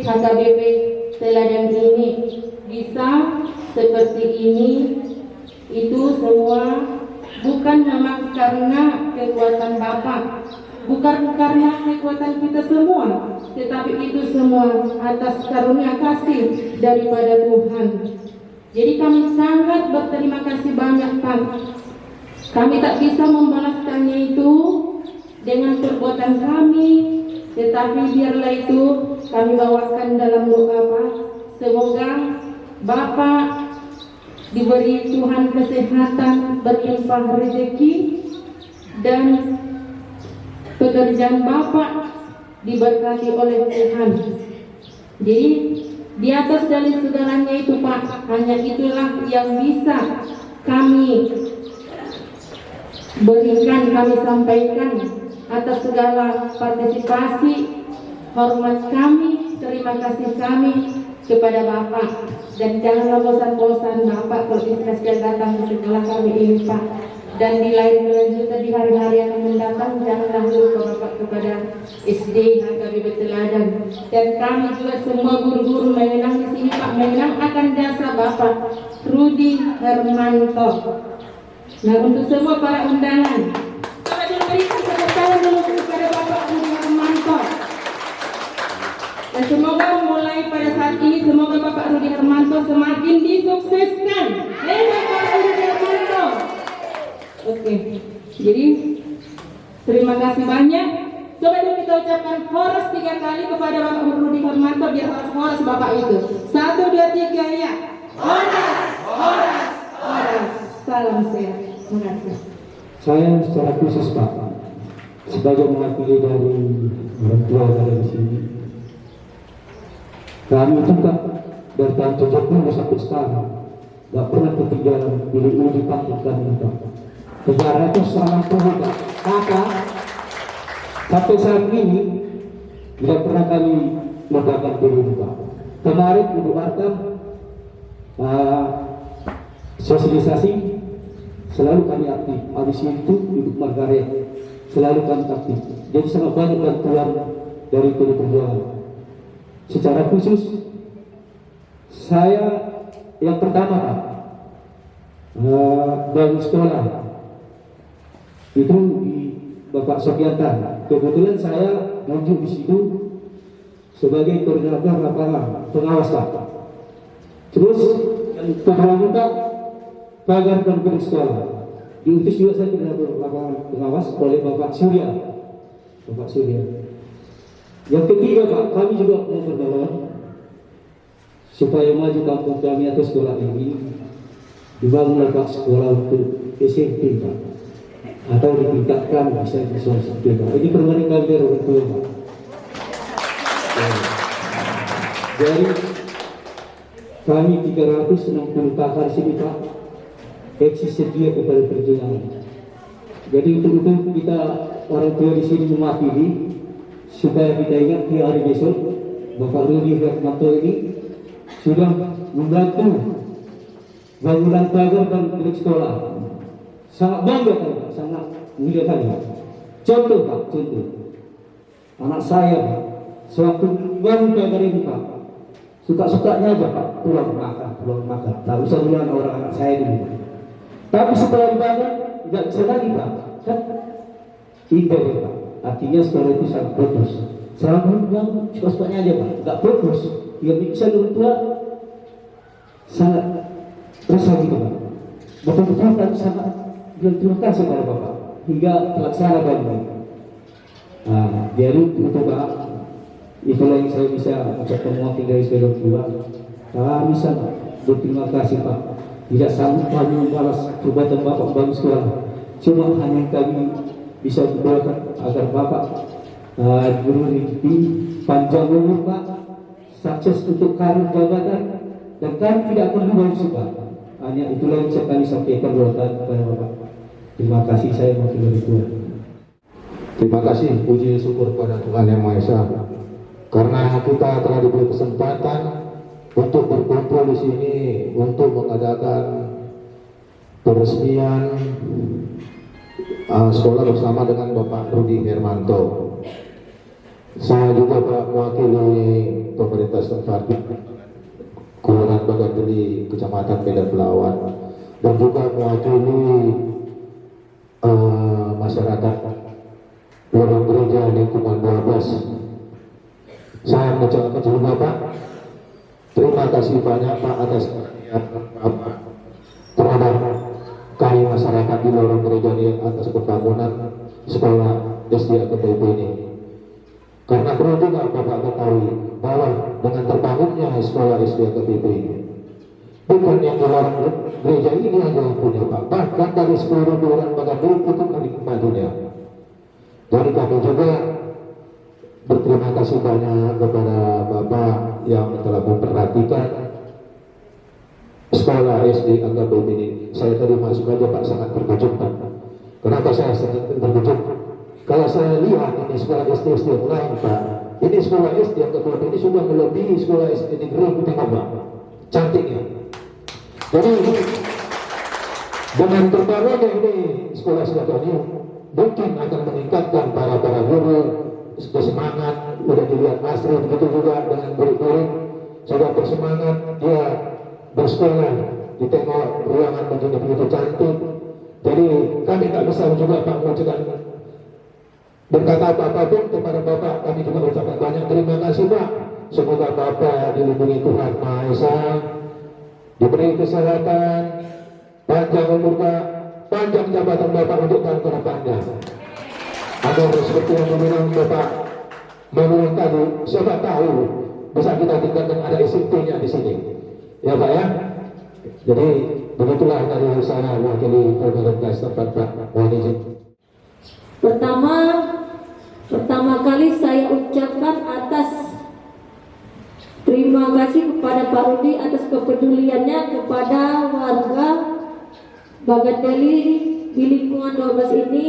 HKBP teladan ini bisa seperti ini, itu semua bukan memang karena kekuatan Bapak, bukan karena kekuatan kita semua, tetapi itu semua atas karunia kasih daripada Tuhan. Jadi kami sangat berterima kasih banyak, Pak. Kami tak bisa membalaskannya itu dengan perbuatan kami, tetapi biarlah itu kami bawakan dalam doa, Pak. Semoga Bapak diberi Tuhan kesehatan, berlimpah rezeki, dan pekerjaan Bapak diberkati oleh Tuhan. Jadi di atas dari segalanya itu, Pak, hanya itulah yang bisa kami berikan, kami sampaikan atas segala partisipasi, hormat kami, terima kasih kami kepada Bapak. Dan janganlah bosan-bosan Bapak berinspirasi datang setelah kami ini, Pak. Dan di lain kelanjutan di hari-hari yang mendatang, janganlah lupa Bapak kepada SD HKBP Teladan. Dan kami juga semua guru-guru mengenang di sini, Pak, mengenang akan jasa Bapak Rudi Hermanto. Nah, untuk semua para undangan, coba diberikan tepuk tangan dulu kepada Bapak Rudi Hermanto. Dan semoga mulai pada saat ini, semoga Bapak Rudi Hermanto semakin disukseskan. Bapak Rudi Hermanto. Oke, jadi terima kasih banyak. Coba dulu kita ucapkan horas 3 kali kepada Bapak Rudi Hermanto, biar horas Bapak itu. 1, 2, 3 ya. Horas, horas, horas. Salam sehat. Terima kasih. Saya secara khusus, Pak, sebagai mewakili dari orang tua dari di sini, kami juga bertahan 70 sampai sekarang Gak pernah ketinggalan bila ini dipakai Pak. Negara itu selama Pak. Maka sampai saat ini tidak pernah kami ledakan diri Pak. Kemarin Ibu Arta sosialisasi selalu kami aktif. Habis itu Ibu Margaret selalu kami aktif. Jadi sangat banyak bantuan dari PD Perjuangan. Secara khusus saya yang pertama Pak, bangun sekolah itu di Bapak Sofiantan. Kebetulan saya lanjut di situ sebagai koordinator lapangan pengawas Pak. Terus yang kedua juga pagar dan sekolah diutus juga saya koordinator lapangan pengawas oleh Bapak Surya. Bapak Surya. Yang ketiga Pak, kami juga memperbaiki supaya maju kampung kami atau sekolah ini dibangun Pak sekolah untuk SMP Pak, atau ditingkatkan bisa di SMP Pak. Ini permohonan kami dari orang tua Pak. Jadi kami 360 kakak sini Pak eksis sedia kepada perjuangan. Jadi untuk itu kita orang tua di sini mewakili supaya kita ingat di hari besok Bapak Rudi Hermanto ini sudah membantu bangunan pagar dan bilik sekolah. Sangat bangga Pak, sangat mulia kali. Contoh Pak, contoh. Anak saya Pak, sewaktu bangun pagar ini Pak, suka-sukanya aja Pak, pulang makan. Tak usah bilang orang anak saya dulu. Tapi setelah dibangun, tidak bisa lagi Pak. Kan indah ya Pak. Artinya sekolah itu sangat bagus. Selama bangun, suka-sukanya aja Pak, nggak bagus. Yang bisa orang tua sangat rasa gitu Pak. Betul-betul kan sangat terima kasih kepada Bapak hingga terlaksana banyak. Jadi itu Pak, itulah yang saya bisa ucapkan mewakili dari seluruh tua. Kami sangat berterima kasih Pak. Tidak sanggup kami membalas perbuatan Bapak bangun sekolah. Cuma hanya kami bisa berdoakan agar Bapak diberi rezeki panjang umur Pak, sukses untuk karir jabatan, dan kami tidak akan lupa Pak. Hanya itulah yang kami sampaikan doakan kepada Bapak. Terima kasih, saya mewakili dari Tuhan. Terima kasih, puji syukur pada Tuhan Yang Maha Esa. Karena kita telah diberi kesempatan untuk berkumpul di sini untuk mengadakan peresmian sekolah bersama dengan Bapak Rudi Hermanto. Saya juga Pak mewakili pemerintah setempat Kelurahan Bagandeli, Kecamatan Medan Belawan, dan juga mewakili masyarakat lorong gereja lingkungan 12. Saya mengucapkan juga Pak, terima kasih banyak Pak atas perhatian Bapak terhadap kami masyarakat di lorong gereja ini atas pembangunan sekolah SD AKTP ini. Karena perlu juga Bapak ketahui bahwa dengan terbangunnya sekolah SD AKTP ini, bukan yang di lorong gereja ini aja yang punya Pak, bahkan dari seluruh kelurahan Bagandeli itu kami membantunya. Jadi kami juga berterima kasih banyak kepada Bapak yang telah memperhatikan sekolah SD AKTP ini. Saya tadi masuk aja Pak sangat terkejut Pak. Kenapa saya sangat terkejut? Kalau saya lihat ini sekolah SD yang lain Pak, ini sekolah SD AKTP ini sudah melebihi sekolah SD negeri Tengah Pak. Cantiknya. Jadi dengan terbangunnya ini sekolah ini mungkin akan meningkatkan para guru bersemangat. Udah dilihat Asri begitu juga dengan murid-murid sudah bersemangat, dia bersekolah, ditengok ruangan menjadi begitu cantik. Jadi kami tak bisa juga Pak mengucapkan berkata apa-apa pun kepada Bapak. Kami juga mengucapkan banyak terima kasih Pak. Semoga Bapak dilindungi Tuhan Maha Esa, diberi kesehatan, panjang umur Pak, panjang jabatan Bapak untuk tahun ke depannya. Agar seperti yang dibilang Bapak Manuel tadi, siapa tahu bisa kita tinggalkan ada SMP-nya di sini, ya Pak ya. Jadi begitulah dari saya mewakili pemerintah setempat Pak. Mohon izin. Pertama kali saya ucapkan atas Terima kasih kepada Pak Rudi atas kepeduliannya kepada warga Bagadeli di lingkungan 12 ini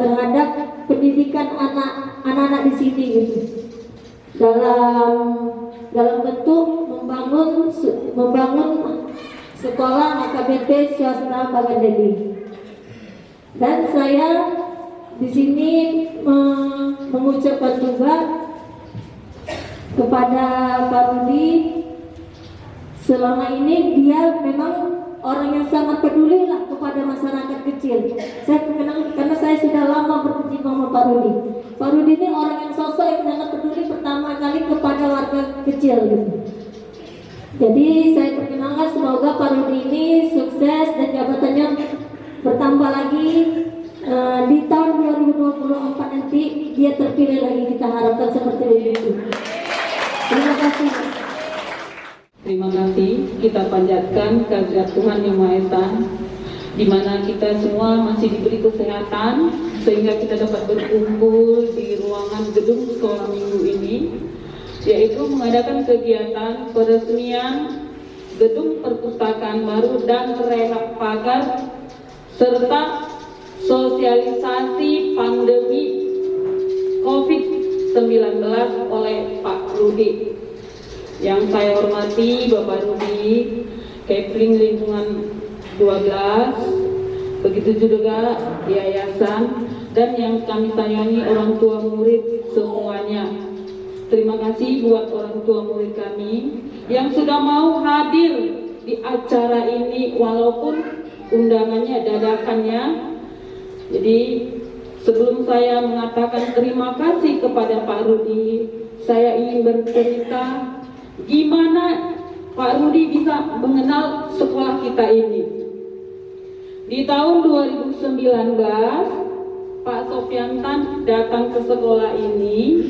terhadap pendidikan anak-anak di sini gitu. Dalam bentuk membangun sekolah AKBP swasta Bagadeli. Dan saya di sini mengucapkan juga kepada Pak Rudi, selama ini dia memang orang yang sangat peduli lah kepada masyarakat kecil. Saya kenal karena saya sudah lama berkecimpung sama Pak Rudi. Pak Rudi ini orang yang sosok yang sangat peduli pertama kali kepada warga kecil gitu. Jadi saya perkenalkan, semoga Pak Rudi ini sukses dan jabatannya bertambah lagi. Di tahun 2024 nanti dia terpilih lagi, kita harapkan seperti itu. Terima kasih. Terima kasih, kita panjatkan kehadirat Tuhan Yang Maha Esa, di mana kita semua masih diberi kesehatan sehingga kita dapat berkumpul di ruangan gedung sekolah minggu ini, yaitu mengadakan kegiatan peresmian gedung perpustakaan baru dan rehab pagar serta sosialisasi pandemi COVID-19 oleh Pak Rudi. Yang saya hormati Bapak Rudi, Kepling Lingkungan 12, begitu juga yayasan, dan yang kami sayangi orang tua murid semuanya. Terima kasih buat orang tua murid kami yang sudah mau hadir di acara ini walaupun undangannya dadakannya. Jadi sebelum saya mengatakan terima kasih kepada Pak Rudi, saya ingin bercerita gimana Pak Rudi bisa mengenal sekolah kita ini. Di tahun 2019, Pak Sopiantan datang ke sekolah ini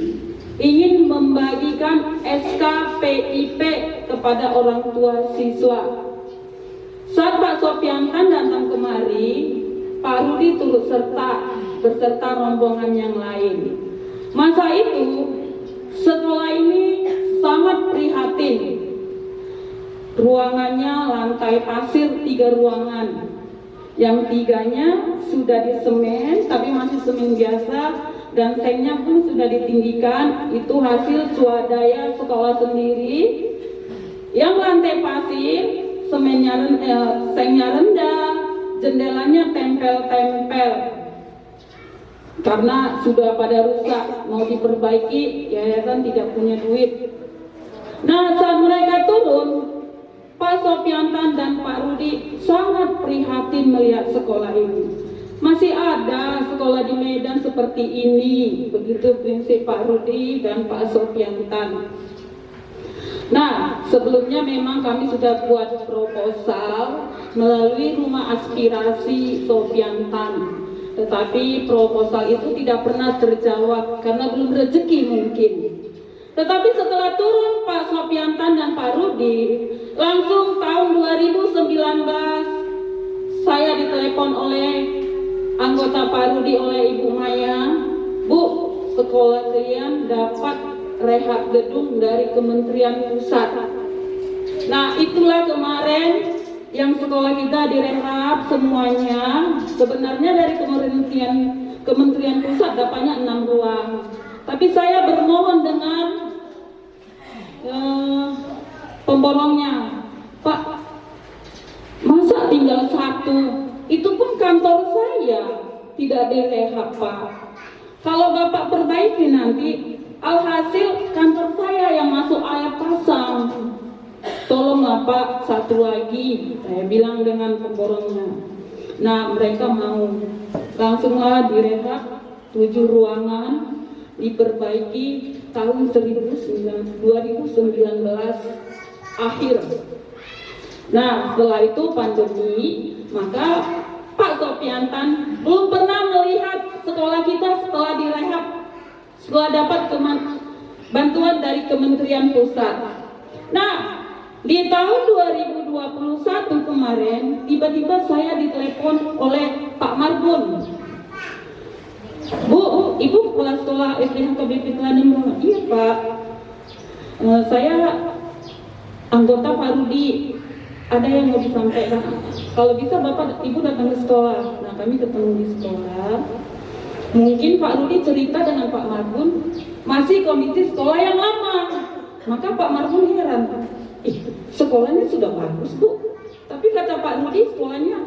ingin membagikan SKPIP kepada orang tua siswa. Saat Pak Sopiantan datang kemari, Pak Rudi turut serta beserta rombongan yang lain. Masa itu sekolah ini sangat prihatin. Ruangannya lantai pasir 3 ruangan. Yang 3-nya sudah disemen tapi masih semen biasa dan sengnya pun sudah ditinggikan. Itu hasil swadaya sekolah sendiri. Yang lantai pasir sengnya rendah, jendelanya tempel-tempel karena sudah pada rusak, mau diperbaiki, yayasan tidak punya duit. Nah, saat mereka turun, Pak Sopiantan dan Pak Rudi sangat prihatin melihat sekolah ini. Masih ada sekolah di Medan seperti ini, begitu prinsip Pak Rudi dan Pak Sopiantan. Nah, sebelumnya memang kami sudah buat proposal melalui rumah aspirasi Sopiantan. Tetapi proposal itu tidak pernah terjawab karena belum rezeki mungkin. Tetapi setelah turun Pak Sopiantan dan Pak Rudi, langsung tahun 2019 saya ditelepon oleh anggota Pak Rudi, oleh Ibu Maya, Bu, sekolah kalian dapat rehab gedung dari Kementerian Pusat. Nah, itulah kemarin yang sekolah kita direhab semuanya. Sebenarnya dari Kementerian Pusat dapatnya 6 ruang. Tapi saya bermohon dengan pemborongnya, Pak, masa tinggal 1? Itu pun kantor saya tidak direhab, Pak. Kalau Bapak perbaiki nanti, alhasil kantor saya yang masuk air pasang. Tolonglah Pak, 1 lagi, saya bilang dengan pemborongnya. Nah, mereka mau, langsunglah direhab 7 ruangan, diperbaiki tahun 2019 akhir. Nah, setelah itu pandemi, maka Pak Sopiantan belum pernah melihat sekolah kita setelah direhab, setelah dapat bantuan dari Kementerian Pusat. Nah, di tahun 2021 kemarin, tiba-tiba saya ditelepon oleh Pak Marbun. Bu, Ibu kepala sekolah SDN KBP Teladan. Iya Pak. Saya anggota Pak Rudi, ada yang mau disampaikan. Kalau bisa Bapak Ibu datang ke sekolah. Nah, kami ketemu di sekolah. Mungkin Pak Rudi cerita dengan Pak Marbun masih kondisi sekolah yang lama. Maka Pak Marbun heran, sekolahnya sudah bagus Bu, tapi kata Pak Rudi sekolahnya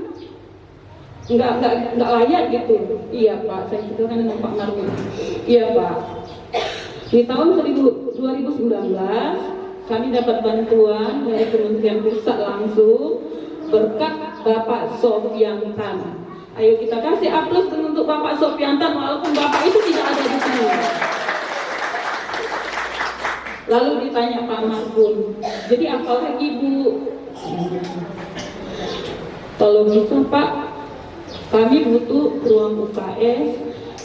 nggak layak gitu. Iya Pak, saya ceritakan dengan Pak Marbun. Iya Pak. Di tahun 2019 kami dapat bantuan dari Kementerian Pusat langsung berkat Bapak Sofiantan. Ayo kita kasih aplaus untuk Bapak Sofiantan walaupun Bapak itu tidak ada di sini. Lalu ditanya Pak Marbun, jadi apa lagi Bu? Kalau bisa Pak, kami butuh ruang UKS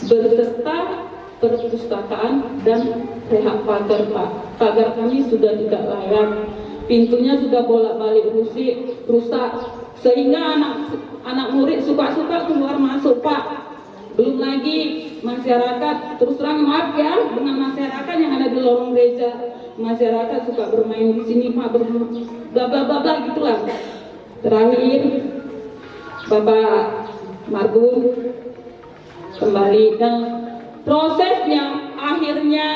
beserta perpustakaan dan rehab pagar Pak. Pagar kami sudah tidak layak, pintunya sudah bolak-balik rusak, sehingga anak murid suka-suka keluar masuk Pak. Belum lagi masyarakat, terus terang maaf ya, dengan masyarakat yang ada di lorong gereja, masyarakat suka bermain di sini Pak, bla bla bla bla gitulah. Terakhir Bapak Marbun kembali dan prosesnya akhirnya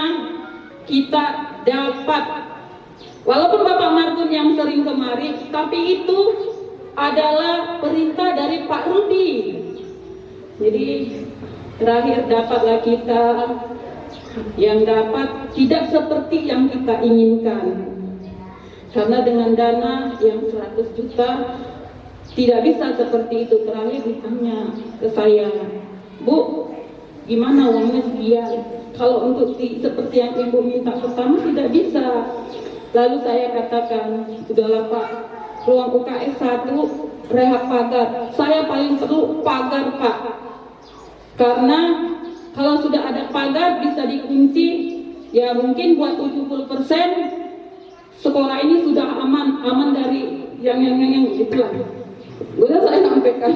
kita dapat, walaupun Bapak Marbun yang sering kemari, tapi itu adalah perintah dari Pak Rudi. Jadi terakhir dapatlah kita yang dapat tidak seperti yang kita inginkan, karena dengan dana yang 100 juta tidak bisa seperti itu. Terakhir ditanya ke saya, Bu, gimana uangnya sekian? Kalau untuk seperti yang Ibu minta pertama tidak bisa. Lalu saya katakan, udahlah Pak, ruang UKS 1, rehab pagar. Saya paling perlu pagar Pak, karena kalau sudah ada pagar bisa dikunci, ya mungkin buat 70% sekolah ini sudah aman dari yang itulah. Udah saya sampaikan.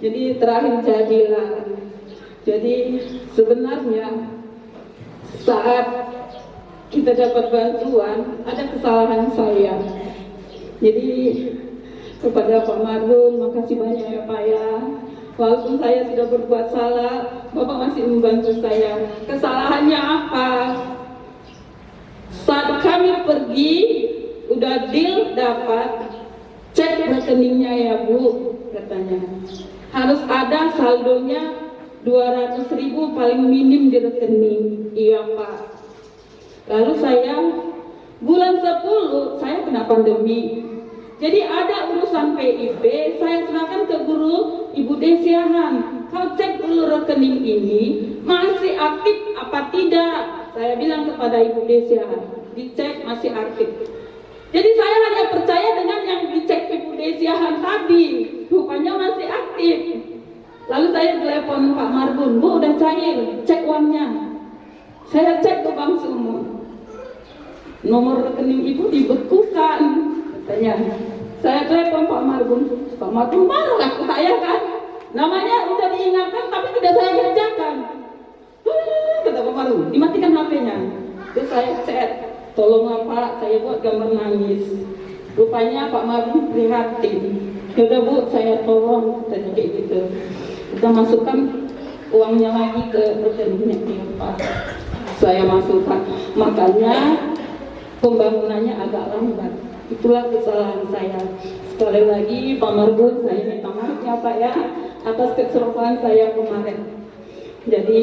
Jadi terakhir jadilah. Jadi sebenarnya saat kita dapat bantuan ada kesalahan saya. Jadi kepada Pak Marbun, makasih banyak ya Pak ya. Walaupun saya sudah berbuat salah, Bapak masih membantu saya. Kesalahannya apa? Saat kami pergi, udah deal dapat, cek rekeningnya ya Bu, katanya. Harus ada saldonya 200.000 paling minim di rekening. Iya Pak. Lalu saya bulan 10 saya kena pandemi. Jadi ada urusan PIP, saya serahkan ke guru Ibu Desiahan. Kau cek dulu rekening ini masih aktif apa tidak. Saya bilang kepada Ibu Desiahan, dicek masih aktif. Jadi saya hanya percaya dengan yang dicek Ibu Desiahan tadi, rupanya masih aktif. Lalu saya telepon Pak Marbun, Bu udah cair, cek uangnya. Saya cek ke Bank Sumur, nomor rekening Ibu dibekukan, katanya. Saya telepon Pak Marbun marah ke saya kan, namanya udah diingatkan tapi tidak saya kerjakan. Kata Pak Marbun, dimatikan HP-nya. Terus saya chat, tolonglah Pak, saya buat gambar nangis. Rupanya Pak Marbun prihatin. Yaudah Bu, saya tolong, tadi kayak gitu. Kita masukkan uangnya lagi ke rekeningnya Pak. Saya masukkan, makanya pembangunannya agak lambat. Itulah kesalahan saya. Sekali lagi Pak Marbun, saya minta maaf ya Pak ya atas keserupaan saya kemarin. Jadi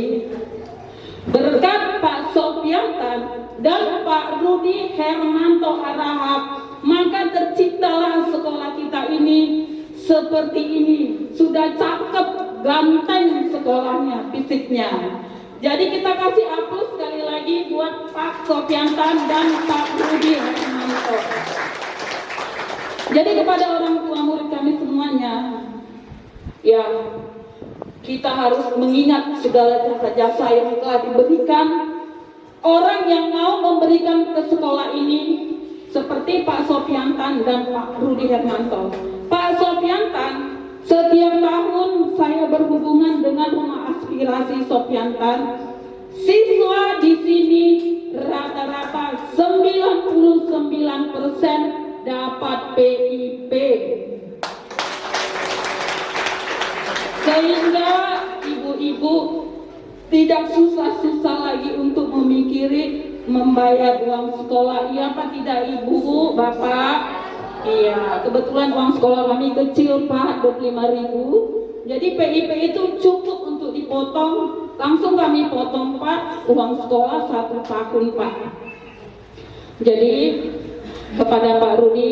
berkat Pak Sofiantan dan Pak Rudi Hermanto Harahap, maka terciptalah sekolah kita ini seperti ini. Sudah cakep, ganteng sekolahnya, fisiknya. Jadi kita kasih aplaus sekali lagi buat Pak Sofiantan dan Pak Rudi Hermanto. Jadi kepada orang tua murid kami semuanya, ya kita harus mengingat segala jasa-jasa yang telah diberikan orang yang mau memberikan ke sekolah ini, seperti Pak Sofiantan dan Pak Rudi Hermanto. Pak Sofiantan, setiap tahun saya berhubungan dengan rumah aspirasi Sofiantan. Siswa di sini rata-rata 99% dapat PIP. Sehingga ibu-ibu tidak susah-susah lagi untuk memikiri membayar uang sekolah. Iya Pak, tidak Ibu, Bapak? Iya, kebetulan uang sekolah kami kecil Pak, 25.000. Jadi PIP itu cukup untuk dipotong, langsung kami potong Pak, uang sekolah 1 tahun Pak. Jadi kepada Pak Rudi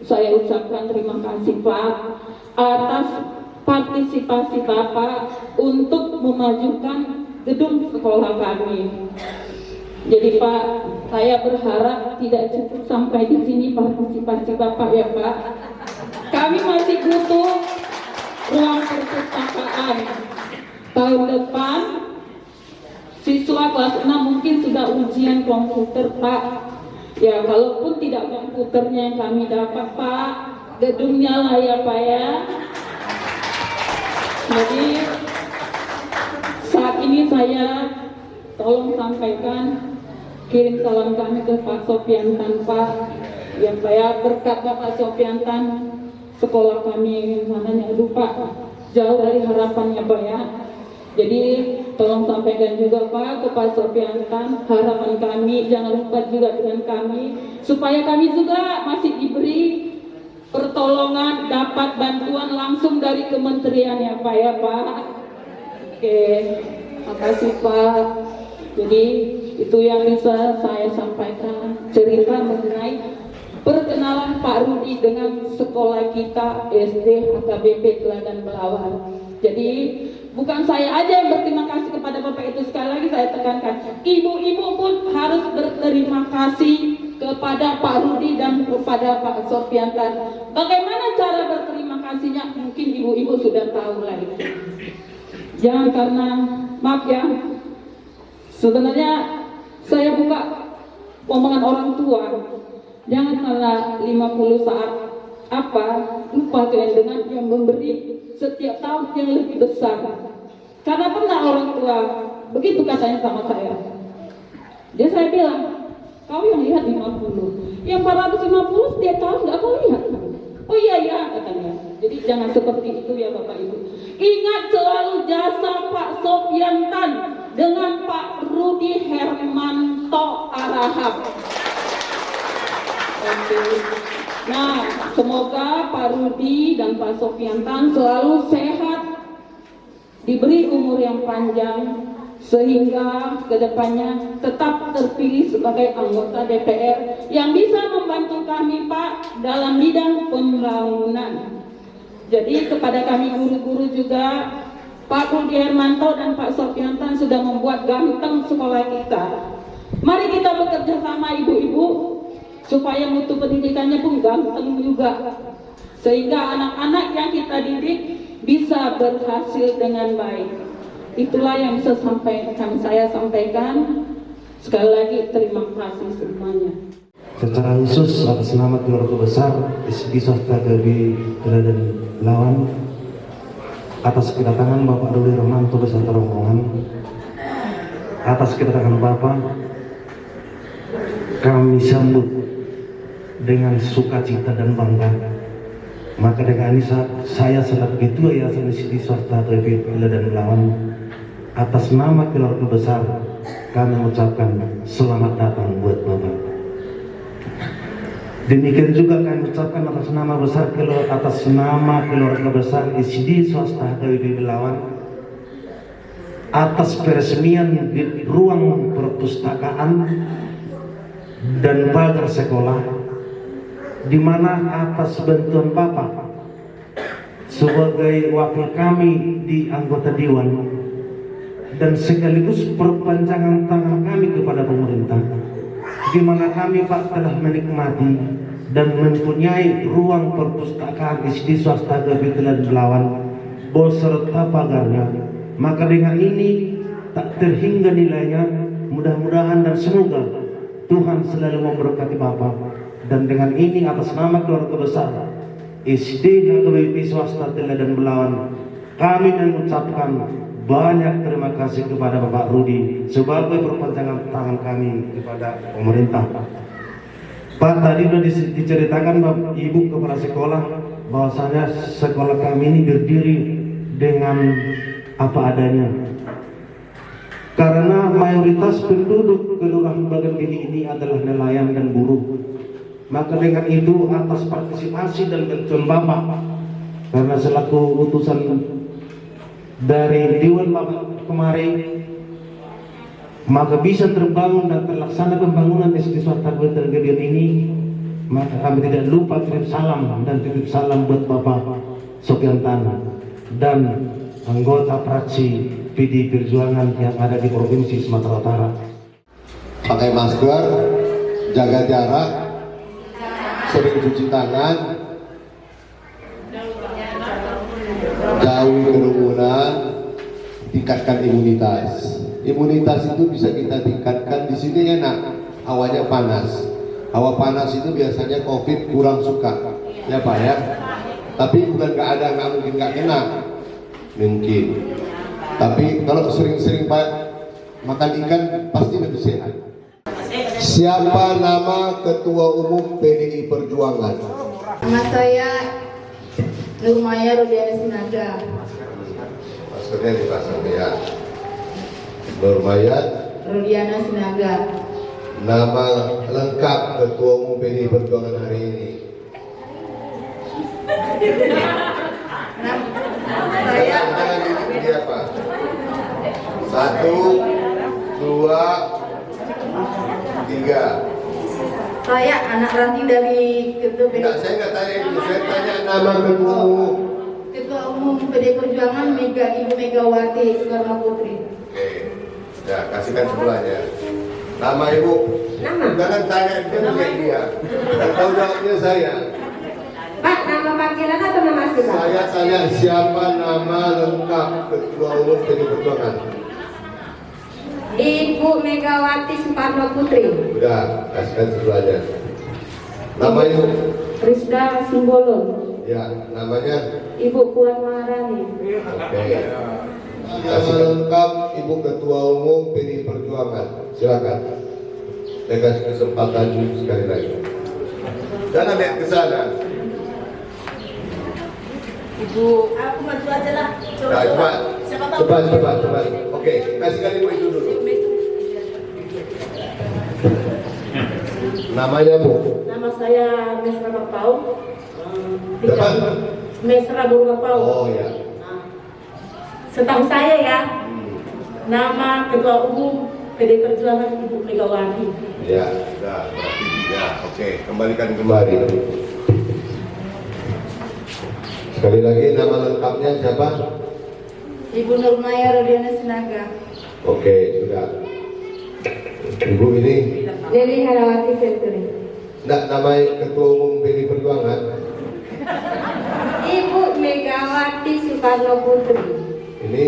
saya ucapkan terima kasih Pak atas partisipasi Bapak untuk memajukan gedung sekolah kami. Jadi Pak, saya berharap tidak cukup sampai di sini partisipasi Bapak ya Pak. Kami masih butuh ruang perpustakaan. Tahun depan siswa kelas 6 mungkin sudah ujian komputer Pak. Ya kalaupun tidak komputernya yang kami dapat Pak, gedungnya lah ya Pak ya. Jadi saat ini saya tolong sampaikan, kirim salam kami ke Pak Sopiantan Pak. Ya Pak ya, berkat Bapak Sopiantan sekolah kami sananya Pak jauh dari harapannya Pak ya. Jadi tolong sampaikan juga Pak ke Pak Sopiantan, harapan kami jangan lupa juga dengan kami supaya kami juga masih diberi pertolongan, dapat bantuan langsung dari kementerian ya Pak ya Pak. Oke, makasih Pak. Jadi itu yang bisa saya sampaikan, cerita mengenai perkenalan Pak Rudi dengan sekolah kita SD HKBP Teladan Belawan. Jadi bukan saya aja yang berterima kasih kepada Bapak itu, sekali lagi saya tekankan, ibu-ibu pun harus berterima kasih kepada Pak Rudi dan kepada Pak Sopiantan. Bagaimana cara berterima kasihnya? Mungkin ibu-ibu sudah tahu lagi. Jangan karena, maaf ya, sebenarnya saya buka omongan orang tua. Jangan karena 50 saat apa lupa kalian dengan yang memberi setiap tahun yang lebih besar. Karena pernah orang tua begitu katanya sama saya. Dia saya bilang, kau yang lihat 50, yang 450 setiap tahun nggak kau lihat. Oh iya ya katanya. Jadi jangan seperti itu ya Bapak Ibu. Ingat selalu jasa Pak Sopiantan dengan Pak Rudi Hermanto Arahap. Oke. Nah, semoga Pak Rudi dan Pak Sopiantan selalu sehat, diberi umur yang panjang, sehingga kedepannya tetap terpilih sebagai anggota DPR yang bisa membantu kami Pak dalam bidang pembangunan. Jadi kepada kami guru-guru juga, Pak Rudi Hermanto dan Pak Sopiantan sudah membuat ganteng sekolah kita. Mari kita bekerja sama ibu-ibu supaya mutu pendidikannya pun ganteng juga, sehingga anak-anak yang kita didik bisa berhasil dengan baik. Itulah yang bisa saya sampaikan. Sekali lagi terima kasih semuanya. Secara khusus atas nama keluarga besar SD Swasta Gabi Teladan Belawan, atas kedatangan Bapak Rudi Hermanto beserta rombongan, atas kedatangan Bapak kami sambut dengan sukacita dan bangga. Maka dengan ini saya selaku Ketua Yayasan SD Swasta Gabi Teladan Belawan, atas nama keluarga besar kami mengucapkan selamat datang buat Bapak. Demikian juga kami ucapkan atas nama keluarga besar SD Swasta Gabi Belawan, atas peresmian di ruang perpustakaan dan pagar sekolah, di mana atas bantuan Bapak sebagai wakil kami di anggota Dewan dan sekaligus perpanjangan tangan kami kepada pemerintah, di mana kami Pak telah menikmati dan mempunyai ruang perpustakaan SD Swasta Gabi Teladan Belawan beserta pagarnya. Maka dengan ini tak terhingga nilainya, mudah-mudahan dan semoga Tuhan selalu memberkati Bapak. Dan dengan ini atas nama keluarga besar SD HKBP Swasta Teladan Belawan, kami mengucapkan banyak terima kasih kepada Bapak Rudi sebagai perpanjangan tangan kami kepada pemerintah. Pak, tadi sudah diceritakan Bapak Ibu kepala sekolah bahwasanya sekolah kami ini berdiri dengan apa adanya. Karena mayoritas penduduk Kelurahan Bagan Bili ini adalah nelayan dan buruh. Maka dengan itu atas partisipasi dan bantuan Bapak, karena selaku utusan dari Dewan Bapak kemarin, maka bisa terbangun dan terlaksana pembangunan SD Swasta Tergedian ini. Maka kami tidak lupa kirim salam dan titip salam buat Bapak Sopiantana dan anggota fraksi PD Perjuangan yang ada di Provinsi Sumatera Utara. Pakai masker, jaga jarak, sering cuci tangan, jauhi kerumunan, tingkatkan imunitas. Imunitas itu bisa kita tingkatkan di sini enak, hawanya panas. Hawa panas itu biasanya COVID kurang suka, ya Pak ya. Tapi bukan nggak mungkin nggak kena, mungkin. Tapi kalau sering-sering Pak makan ikan pasti lebih sehat. Siapa nama Ketua Umum PDI Perjuangan? Nama saya Nurmaya Rodiana Sinaga. Maskernya dipasang ya. Nurmaya Rodiana Sinaga. Nama lengkap Ketua Umum PDI Perjuangan hari ini. Saya Ini apa? 1, 2, 3. Saya anak ranting dari Ketua Tidak, saya nggak tanya itu. Saya tanya nama Ketua Umum. Ketua Umum PD Perjuangan Ibu Megawati Soekarno Putri. Oke, ya kasihkan sebelahnya. Nama Ibu. Nama. Jangan tanya dia. Dan tahu jawabnya saya. Pak, nama panggilan atau nama asli Pak? Saya tanya siapa nama lengkap Ketua Umum PDI Perjuangan. Ibu Megawati Soekarno Putri. Udah, kasihkan sebelahnya. Nama Ibu. Rizda Simbolon. Ya, namanya. Ibu Puan Maharani. Oke. Nama lengkap Ibu Ketua Umum PDI Perjuangan. Silakan. Saya kasih kesempatan sekali lagi. Jangan lihat ke sana. Ibu, aku maju aja lah. Nah, coba. Oke, kasihkan Ibu itu dulu. Namanya Bu. Nama saya Mesra Bapau. Depan. Mesra Bapau. Oh ya. Setahu saya ya, nama Ketua Umum PD Perjuangan Ibu Megawati. Ya, sudah. Ya, oke. Kembalikan kembali. Sekali lagi nama lengkapnya siapa? Ibu Nurmaya Rodiana Sinaga. Oke, sudah. Ibu ini Lili Herawati Senturi. enggak nama Ketua Umum PDI Perjuangan. Ibu Megawati Soekarno Putri. Ini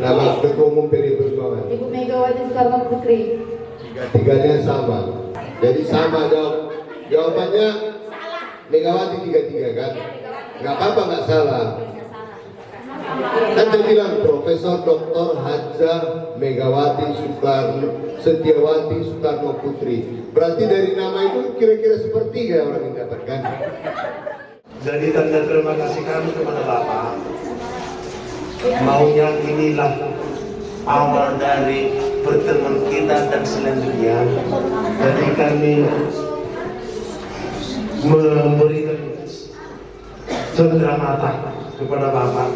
nama Ketua Umum PDI Perjuangan. Ibu Megawati Soekarno Putri. Tiga-tiganya sama. Jadi sama jawabannya Megawati tiga-tiga kan? Nggak apa-apa, nggak salah. Kan dia bilang Profesor Dr. Hadza Megawati Setiawati Soekarno Putri. Berarti dari nama itu kira-kira sepertiga orang yang dapatkan. Jadi tanda terima kasih kami kepada Bapak. Maunya inilah awal dari pertemuan kita dan selanjutnya. Jadi kami memberikan cenderamata kepada Bapak.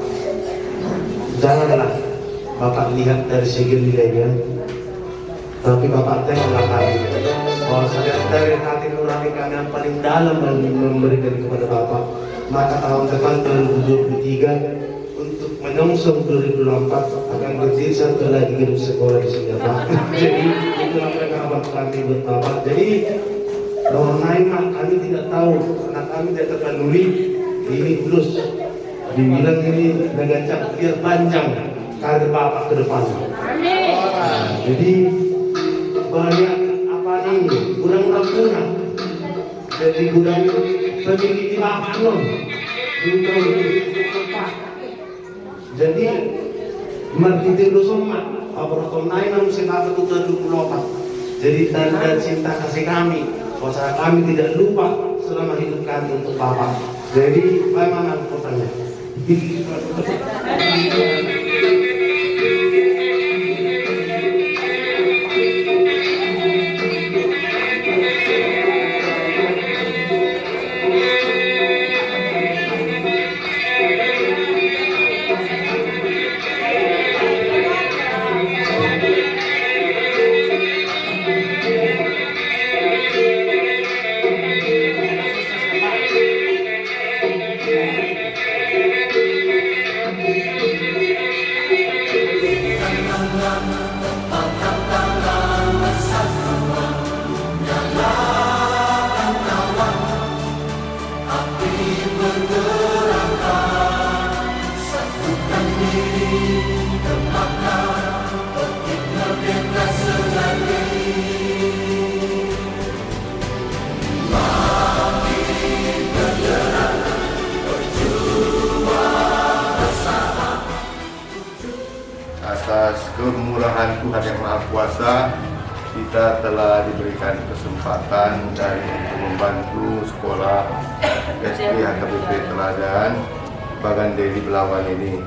Janganlah Bapak lihat dari segi nilainya, tapi Bapak tengoklah kami. Bahwa saya dari hati nurani kami yang paling dalam memberikan kepada Bapak. Maka tahun depan 2023 untuk menyongsong 2024 akan berdiri satu lagi gedung sekolah di sini Pak. Jadi itulah pengharapan kami buat Bapak. Jadi bahwa Naimah kami tidak tahu karena kami tidak terpenuhi ini terus dibilang ini mengajak biar panjang karir Bapak ke depan. Jadi banyak apa ini kurang kurang. Jadi kurang pemilih Bapak loh. Jadi martitin dosoma abrotom nainam senapa tuta dukulopa. Jadi tanda cinta kasih kami bahwa kami tidak lupa selama hidup kami untuk Bapak. Jadi bagaimana pertanyaan? Atas kemurahan Tuhan Yang Maha Kuasa, kita telah diberikan kesempatan dan untuk membantu sekolah SD HKBP Teladan Bagan Deli Belawan ini.